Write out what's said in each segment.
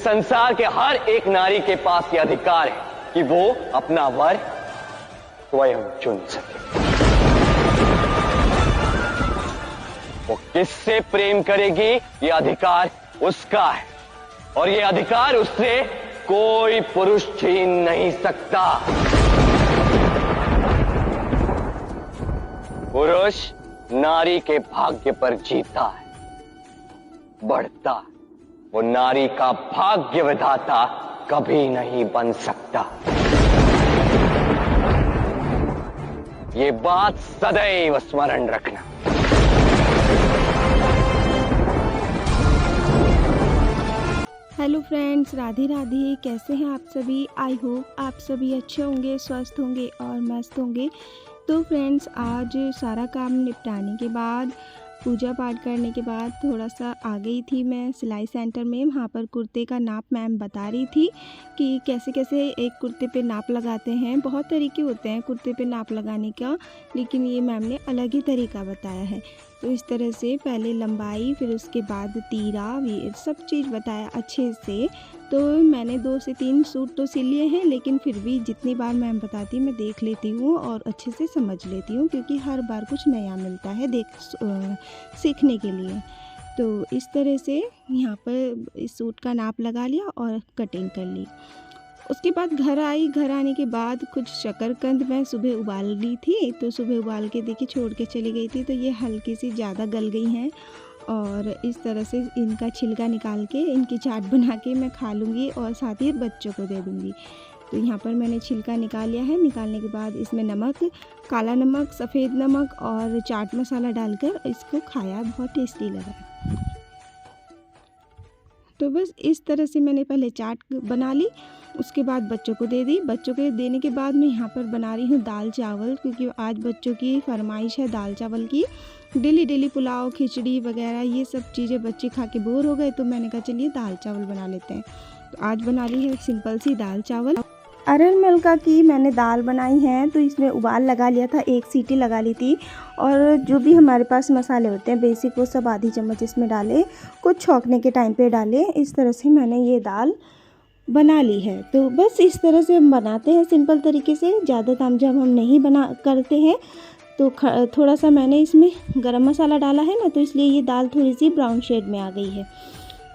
संसार के हर एक नारी के पास यह अधिकार है कि वो अपना वर स्वयं चुन सके। वो किससे प्रेम करेगी, यह अधिकार उसका है और यह अधिकार उससे कोई पुरुष छीन नहीं सकता। पुरुष नारी के भाग्य पर जीता है, बढ़ता है। वो नारी का भाग्य विधाता कभी नहीं बन सकता। ये बात सदैव स्मरण रखना। Hello friends, Radhe Radhe. कैसे हैं आप सभी? आई होप आप सभी अच्छे होंगे, स्वस्थ होंगे और मस्त होंगे। तो फ्रेंड्स, आज सारा काम निपटाने के बाद, पूजा पाठ करने के बाद थोड़ा सा आ गई थी मैं सिलाई सेंटर में। वहाँ पर कुर्ते का नाप मैम बता रही थी कि कैसे कैसे एक कुर्ते पे नाप लगाते हैं। बहुत तरीके होते हैं कुर्ते पे नाप लगाने का, लेकिन ये मैम ने अलग ही तरीका बताया है। तो इस तरह से पहले लंबाई, फिर उसके बाद तीरा, ये सब चीज़ बताया अच्छे से। तो मैंने 2 से 3 सूट तो सिल लिए हैं, लेकिन फिर भी जितनी बार मैम बताती मैं देख लेती हूँ और अच्छे से समझ लेती हूँ, क्योंकि हर बार कुछ नया मिलता है सीखने के लिए। तो इस तरह से यहाँ पर इस सूट का नाप लगा लिया और कटिंग कर ली। उसके बाद घर आई। घर आने के बाद कुछ शकरकंद मैं सुबह उबाल ली थी, तो सुबह उबाल के देखिए छोड़ के चली गई थी, तो ये हल्की सी ज़्यादा गल गई हैं। और इस तरह से इनका छिलका निकाल के इनकी चाट बना के मैं खा लूँगी और साथ ही बच्चों को दे दूँगी। तो यहाँ पर मैंने छिलका निकाल लिया है। निकालने के बाद इसमें नमक, काला नमक, सफ़ेद नमक और चाट मसाला डालकर इसको खाया, बहुत टेस्टी लगा। तो बस इस तरह से मैंने पहले चाट बना ली, उसके बाद बच्चों को दे दी। बच्चों को देने के बाद मैं यहाँ पर बना रही हूँ दाल चावल, क्योंकि आज बच्चों की फरमाइश है दाल चावल की। डेली पुलाव, खिचड़ी वगैरह ये सब चीज़ें बच्चे खा के बोर हो गए, तो मैंने कहा चलिए दाल चावल बना लेते हैं। तो आज बना ली है सिंपल सी दाल चावल। अरहर मलका की मैंने दाल बनाई है, तो इसमें उबाल लगा लिया था, 1 सीटी लगा ली थी। और जो भी हमारे पास मसाले होते हैं बेसिक, वो सब आधी चम्मच इसमें डाले, कुछ छौंकने के टाइम पे डाले। इस तरह से मैंने ये दाल बना ली है। तो बस इस तरह से हम बनाते हैं सिंपल तरीके से। ज़्यादा तामझाम हम नहीं करते हैं। तो थोड़ा सा मैंने इसमें गरम मसाला डाला है ना, तो इसलिए ये दाल थोड़ी सी ब्राउन शेड में आ गई है।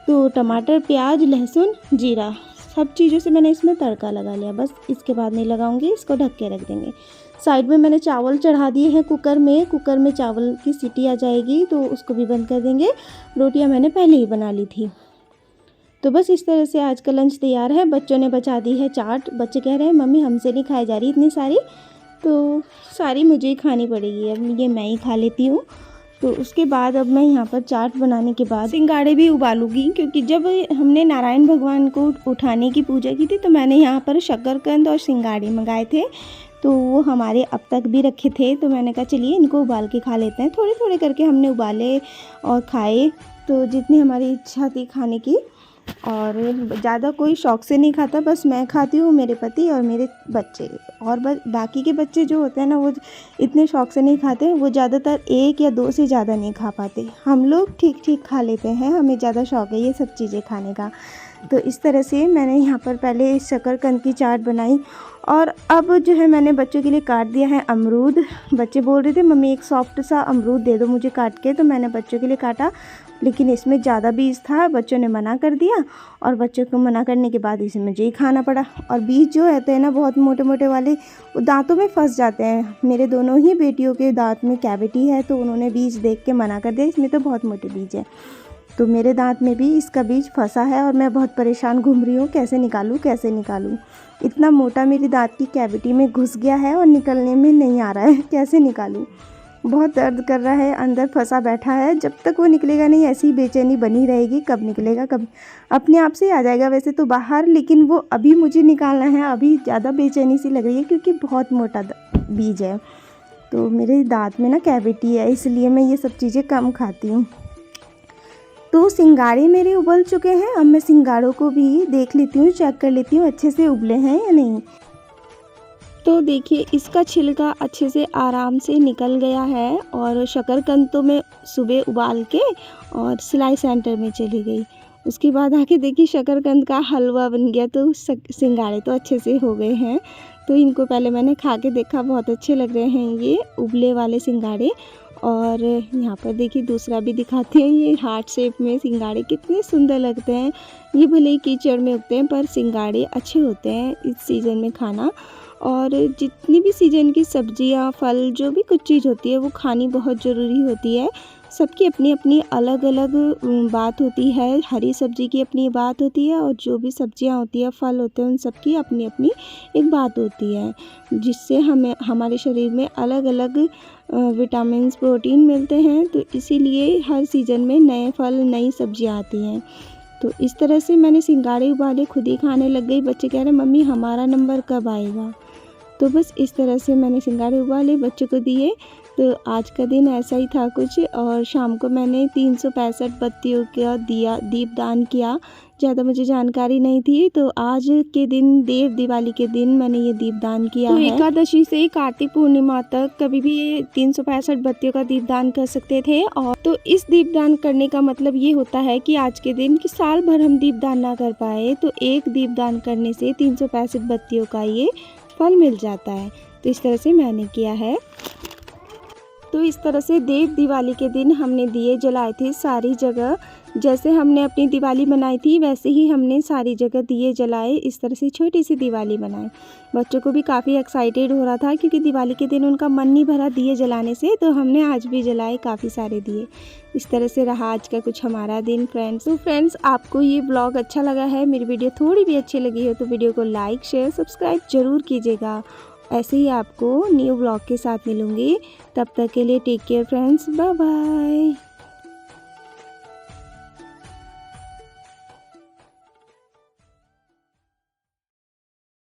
तो टमाटर, प्याज, लहसुन, जीरा, सब चीज़ों से मैंने इसमें तड़का लगा लिया। बस इसके बाद नहीं लगाऊंगी, इसको ढक के रख देंगे। साइड में मैंने चावल चढ़ा दिए हैं कुकर में चावल की सीटी आ जाएगी तो उसको भी बंद कर देंगे। रोटियां मैंने पहले ही बना ली थी। तो बस इस तरह से आज का लंच तैयार है। बच्चों ने बचा दी है चाट। बच्चे कह रहे हैं मम्मी हमसे नहीं खाई जा रही इतनी सारी, तो सारी मुझे ही खानी पड़ेगी, अब ये मैं ही खा लेती हूँ। तो उसके बाद अब मैं यहाँ पर चाट बनाने के बाद सिंगाड़े भी उबालूंगी, क्योंकि जब हमने नारायण भगवान को उठाने की पूजा की थी तो मैंने यहाँ पर शकरकंद और सिंगाड़े मंगाए थे, तो वो हमारे अब तक भी रखे थे। तो मैंने कहा चलिए इनको उबाल के खा लेते हैं। थोड़े थोड़े करके हमने उबाले और खाए, तो जितनी हमारी इच्छा थी खाने की। और ज़्यादा कोई शौक़ से नहीं खाता, बस मैं खाती हूँ, मेरे पति और मेरे बच्चे। और बाकी के बच्चे जो होते हैं ना, वो इतने शौक़ से नहीं खाते। वो ज़्यादातर 1 या 2 से ज़्यादा नहीं खा पाते। हम लोग ठीक ठीक खा लेते हैं, हमें ज़्यादा शौक़ है ये सब चीज़ें खाने का। तो इस तरह से मैंने यहाँ पर पहले शकरकंद की चाट बनाई। और अब जो है मैंने बच्चों के लिए काट दिया है अमरूद। बच्चे बोल रहे थे मम्मी एक सॉफ्ट सा अमरूद दे दो मुझे काट के, तो मैंने बच्चों के लिए काटा, लेकिन इसमें ज़्यादा बीज था, बच्चों ने मना कर दिया। और बच्चों को मना करने के बाद इसे मुझे ही खाना पड़ा। और बीज जो रहते हैं ना बहुत मोटे मोटे वाले, वो दांतों में फंस जाते हैं। मेरे दोनों ही बेटियों के दांत में कैविटी है, तो उन्होंने बीज देख के मना कर दिया, इसमें तो बहुत मोटे बीज है। तो मेरे दांत में भी इसका बीज फंसा है और मैं बहुत परेशान घूम रही हूँ, कैसे निकालूँ। इतना मोटा मेरी दांत की कैविटी में घुस गया है और निकलने में नहीं आ रहा है, कैसे निकालूँ। बहुत दर्द कर रहा है, अंदर फंसा बैठा है। जब तक वो निकलेगा नहीं ऐसी बेचैनी बनी रहेगी, कब निकलेगा, कब अपने आप से आ जाएगा वैसे तो बाहर, लेकिन वो अभी मुझे निकालना है। अभी ज़्यादा बेचैनी सी लग रही है क्योंकि बहुत मोटा बीज है। तो मेरे दांत में ना कैविटी है, इसलिए मैं ये सब चीज़ें कम खाती हूँ। तो सिंगाड़े मेरे उबल चुके हैं। अब मैं सिंगाड़ों को भी देख लेती हूँ, चेक कर लेती हूँ अच्छे से उबले हैं या नहीं। तो देखिए इसका छिलका अच्छे से आराम से निकल गया है। और शकरकंद तो मैं सुबह उबाल के और सिलाई सेंटर में चली गई। उसके बाद आके देखिए शकरकंद का हलवा बन गया। तो सिंघाड़े तो अच्छे से हो गए हैं। तो इनको पहले मैंने खा के देखा, बहुत अच्छे लग रहे हैं ये उबले वाले सिंघाड़े। और यहाँ पर देखिए दूसरा भी दिखाते हैं, ये हार्ट शेप में सिंघाड़े कितने सुंदर लगते हैं। ये भले ही कीचड़ में उगते हैं पर सिंघाड़े अच्छे होते हैं इस सीज़न में खाना। और जितनी भी सीज़न की सब्जियाँ, फल, जो भी कुछ चीज़ होती है वो खानी बहुत ज़रूरी होती है। सबकी अपनी अपनी अलग अलग बात होती है। हरी सब्जी की अपनी बात होती है और जो भी सब्जियां होती है, फल होते हैं, उन सब की अपनी अपनी एक बात होती है, जिससे हमें हमारे शरीर में अलग अलग विटामिन्स, प्रोटीन मिलते हैं। तो इसीलिए हर सीज़न में नए फल, नई सब्जियां आती हैं। तो इस तरह से मैंने सिंघाड़े उबाले, खुद ही खाने लग गई। बच्चे कह रहे मम्मी हमारा नंबर कब आएगा। तो बस इस तरह से मैंने सिंघाड़े उबाले, बच्चों को दिए। तो आज का दिन ऐसा ही था कुछ। और शाम को मैंने 365 बत्तियों का दीपदान किया। ज़्यादा मुझे जानकारी नहीं थी, तो आज के दिन, देव दिवाली के दिन, मैंने ये दीपदान किया है। एकादशी से कार्तिक पूर्णिमा तक कभी भी 365 बत्तियों का दीपदान कर सकते थे। और तो इस दीपदान करने का मतलब ये होता है कि आज के दिन कि साल भर हम दीपदान ना कर पाए तो एक दीपदान करने से 365 बत्तियों का ये फल मिल जाता है। तो इस तरह से मैंने किया है। तो इस तरह से देव दिवाली के दिन हमने दिए जलाए थे सारी जगह। जैसे हमने अपनी दिवाली बनाई थी वैसे ही हमने सारी जगह दिए जलाए। इस तरह से छोटी सी दिवाली बनाई। बच्चों को भी काफ़ी एक्साइटेड हो रहा था क्योंकि दिवाली के दिन उनका मन नहीं भरा दिए जलाने से। तो हमने आज भी जलाए काफ़ी सारे दिए। इस तरह से रहा आज का कुछ हमारा दिन फ्रेंड्स। तो फ्रेंड्स, आपको ये ब्लॉग अच्छा लगा है, मेरी वीडियो थोड़ी भी अच्छी लगी हो तो वीडियो को लाइक, शेयर, सब्सक्राइब ज़रूर कीजिएगा। ऐसे ही आपको न्यू ब्लॉग के साथ मिलूँगी। तब तक के लिए take care friends, bye bye.